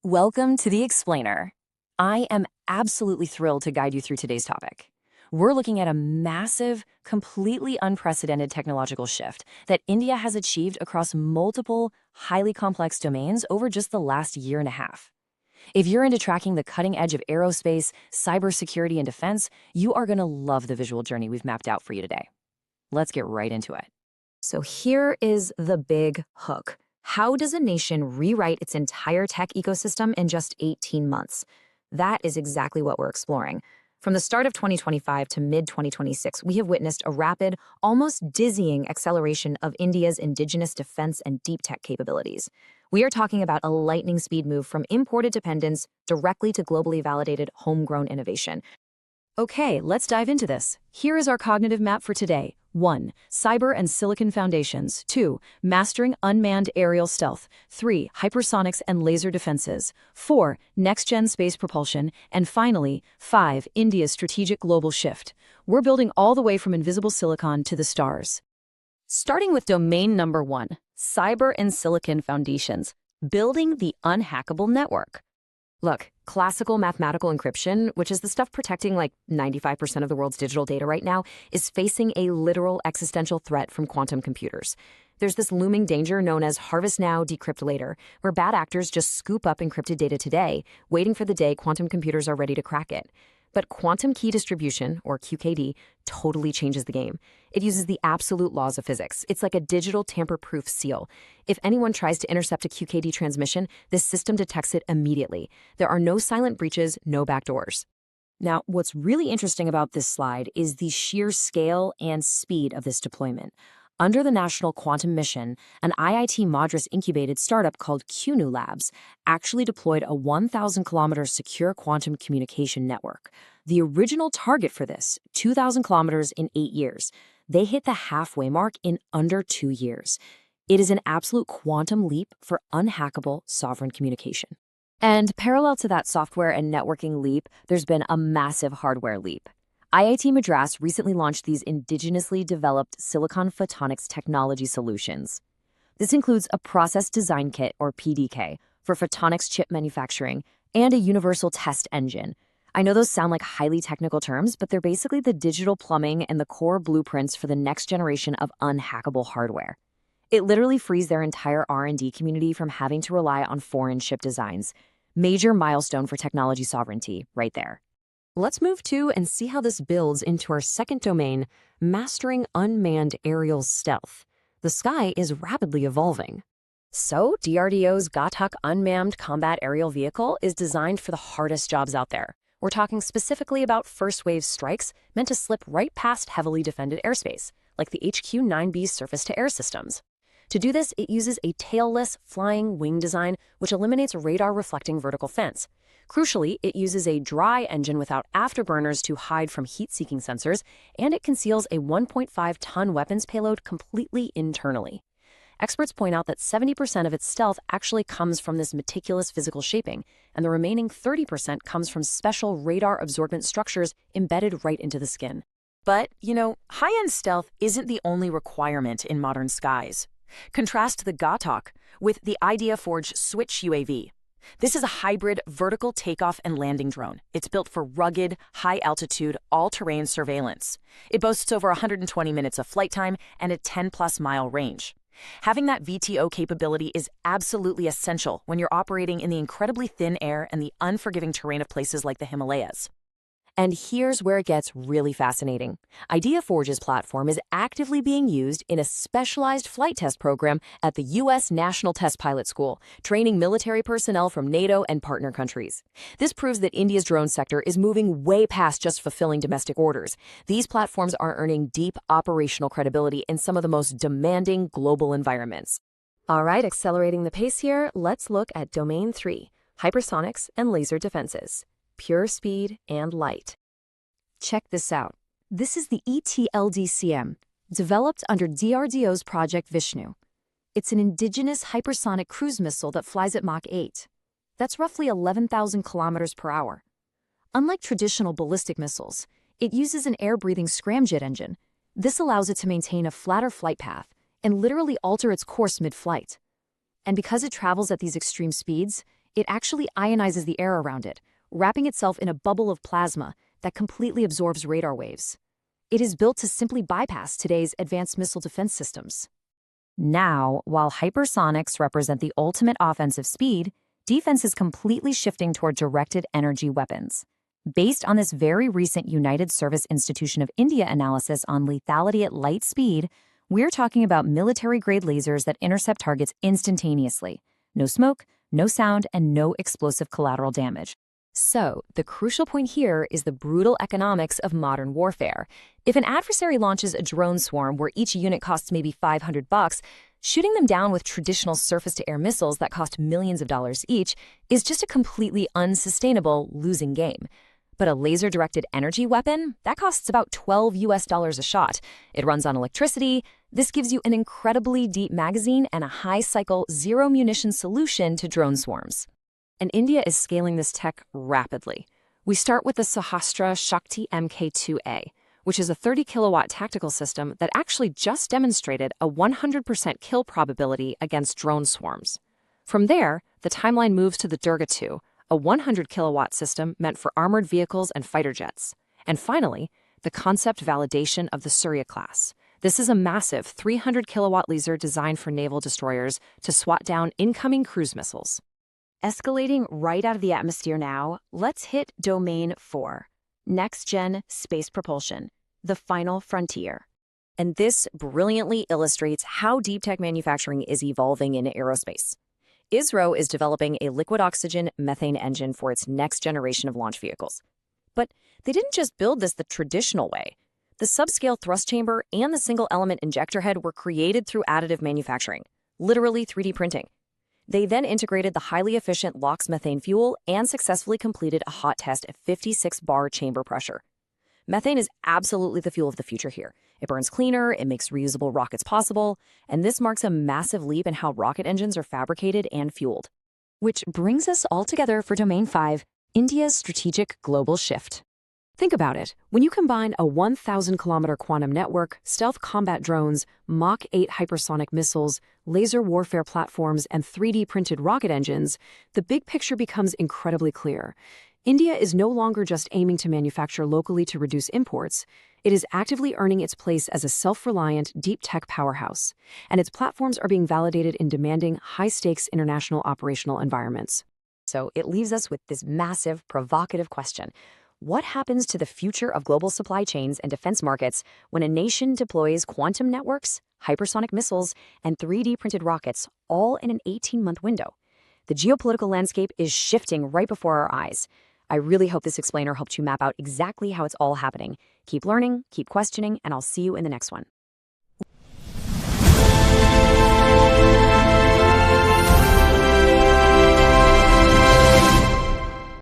Welcome to The Explainer. I am absolutely thrilled to guide you through today's topic. We're looking at a massive, completely unprecedented technological shift that India has achieved across multiple, highly complex domains over just the last year and a half. If you're into tracking the cutting edge of aerospace, cybersecurity, and defense, you are going to love the visual journey we've mapped out for you today. Let's get right into it. So here is the big hook. How does a nation rewrite its entire tech ecosystem in just 18 months? That is exactly what we're exploring. From the start of 2025 to mid-2026, we have witnessed a rapid, almost dizzying acceleration of India's indigenous defense and deep tech capabilities. We are talking about a lightning speed move from imported dependence directly to globally validated homegrown innovation. Okay, let's dive into this. Here is our cognitive map for today. 1. Cyber and silicon foundations. 2. Mastering unmanned aerial stealth. 3. Hypersonics and laser defenses. 4. Next-gen space propulsion. And finally, 5. India's strategic global shift. We're building all the way from invisible silicon to the stars. Starting with domain number 1, cyber and silicon foundations. Building the unhackable network. Look, classical mathematical encryption, which is the stuff protecting like 95% of the world's digital data right now, is facing a literal existential threat from quantum computers. There's this looming danger known as harvest now, decrypt later, where bad actors just scoop up encrypted data today, waiting for the day quantum computers are ready to crack it. But quantum key distribution, or QKD, totally changes the game. It uses the absolute laws of physics. It's like a digital tamper-proof seal. If anyone tries to intercept a QKD transmission, this system detects it immediately. There are no silent breaches, no backdoors. Now, what's really interesting about this slide is the sheer scale and speed of this deployment. Under the National Quantum Mission, an IIT Madras-incubated startup called QNU Labs actually deployed a 1,000-kilometer secure quantum communication network. The original target for this, 2,000 kilometers in 8 years. They hit the halfway mark in under 2 years. It is an absolute quantum leap for unhackable sovereign communication. And parallel to that software and networking leap, there's been a massive hardware leap. IIT Madras recently launched these indigenously developed silicon photonics technology solutions. This includes a process design kit, or PDK, for photonics chip manufacturing, and a universal test engine. I know those sound like highly technical terms, but they're basically the digital plumbing and the core blueprints for the next generation of unhackable hardware. It literally frees their entire R&D community from having to rely on foreign chip designs. Major milestone for technology sovereignty, right there. Let's move to and see how this builds into our second domain, mastering unmanned aerial stealth. The sky is rapidly evolving. So, DRDO's Ghatak unmanned combat aerial vehicle is designed for the hardest jobs out there. We're talking specifically about first-wave strikes meant to slip right past heavily defended airspace, like the HQ-9B surface-to-air systems. To do this, it uses a tailless, flying wing design, which eliminates a radar-reflecting vertical fence. Crucially, it uses a dry engine without afterburners to hide from heat-seeking sensors, and it conceals a 1.5-ton weapons payload completely internally. Experts point out that 70% of its stealth actually comes from this meticulous physical shaping, and the remaining 30% comes from special radar absorbent structures embedded right into the skin. But, high-end stealth isn't the only requirement in modern skies. Contrast the Ghatak with the IdeaForge Switch UAV. This is a hybrid vertical takeoff and landing drone. It's built for rugged, high-altitude, all-terrain surveillance. It boasts over 120 minutes of flight time and a 10-plus mile range. Having that VTO capability is absolutely essential when you're operating in the incredibly thin air and the unforgiving terrain of places like the Himalayas. And here's where it gets really fascinating. IdeaForge's platform is actively being used in a specialized flight test program at the U.S. National Test Pilot School, training military personnel from NATO and partner countries. This proves that India's drone sector is moving way past just fulfilling domestic orders. These platforms are earning deep operational credibility in some of the most demanding global environments. All right, accelerating the pace here, let's look at Domain 3, Hypersonics and Laser Defenses. Pure speed and light. Check this out. This is the ET-LDHCM, developed under DRDO's Project Vishnu. It's an indigenous hypersonic cruise missile that flies at Mach 8. That's roughly 11,000 kilometers per hour. Unlike traditional ballistic missiles, it uses an air-breathing scramjet engine. This allows it to maintain a flatter flight path and literally alter its course mid-flight. And because it travels at these extreme speeds, It actually ionizes the air around it, wrapping itself in a bubble of plasma that completely absorbs radar waves. It is built to simply bypass today's advanced missile defense systems. Now, while hypersonics represent the ultimate offensive speed, defense is completely shifting toward directed energy weapons. Based on this very recent United Service Institution of India analysis on lethality at light speed, we're talking about military-grade lasers that intercept targets instantaneously. No smoke, no sound, and no explosive collateral damage. So, the crucial point here is the brutal economics of modern warfare. If an adversary launches a drone swarm where each unit costs maybe $500, shooting them down with traditional surface-to-air missiles that cost millions of dollars each is just a completely unsustainable losing game. But a laser-directed energy weapon, that costs about $12 a shot. It runs on electricity. This gives you an incredibly deep magazine and a high-cycle, zero-munition solution to drone swarms. And India is scaling this tech rapidly. We start with the Sahastra Shakti Mk2A, which is a 30-kilowatt tactical system that actually just demonstrated a 100% kill probability against drone swarms. From there, the timeline moves to the Durga-2, a 100-kilowatt system meant for armored vehicles and fighter jets. And finally, the concept validation of the Surya class. This is a massive 300-kilowatt laser designed for naval destroyers to swat down incoming cruise missiles. Escalating right out of the atmosphere now, let's hit Domain 4, Next-Gen Space Propulsion, the final frontier. And this brilliantly illustrates how deep tech manufacturing is evolving in aerospace. ISRO is developing a liquid oxygen methane engine for its next generation of launch vehicles. But they didn't just build this the traditional way. The subscale thrust chamber and the single-element injector head were created through additive manufacturing, literally 3D printing. They then integrated the highly efficient LOX-Methane fuel and successfully completed a hot test at 56 bar chamber pressure. Methane is absolutely the fuel of the future here. It burns cleaner, it makes reusable rockets possible, and this marks a massive leap in how rocket engines are fabricated and fueled. Which brings us all together for Domain 5, India's strategic global shift. Think about it. When you combine a 1,000-kilometer quantum network, stealth combat drones, Mach 8 hypersonic missiles, laser warfare platforms, and 3D-printed rocket engines, the big picture becomes incredibly clear. India is no longer just aiming to manufacture locally to reduce imports. It is actively earning its place as a self-reliant, deep-tech powerhouse, and its platforms are being validated in demanding, high-stakes international operational environments. So it leaves us with this massive, provocative question. What happens to the future of global supply chains and defense markets when a nation deploys quantum networks, hypersonic missiles, and 3D-printed rockets all in an 18-month window? The geopolitical landscape is shifting right before our eyes. I really hope this explainer helped you map out exactly how it's all happening. Keep learning, keep questioning, and I'll see you in the next one.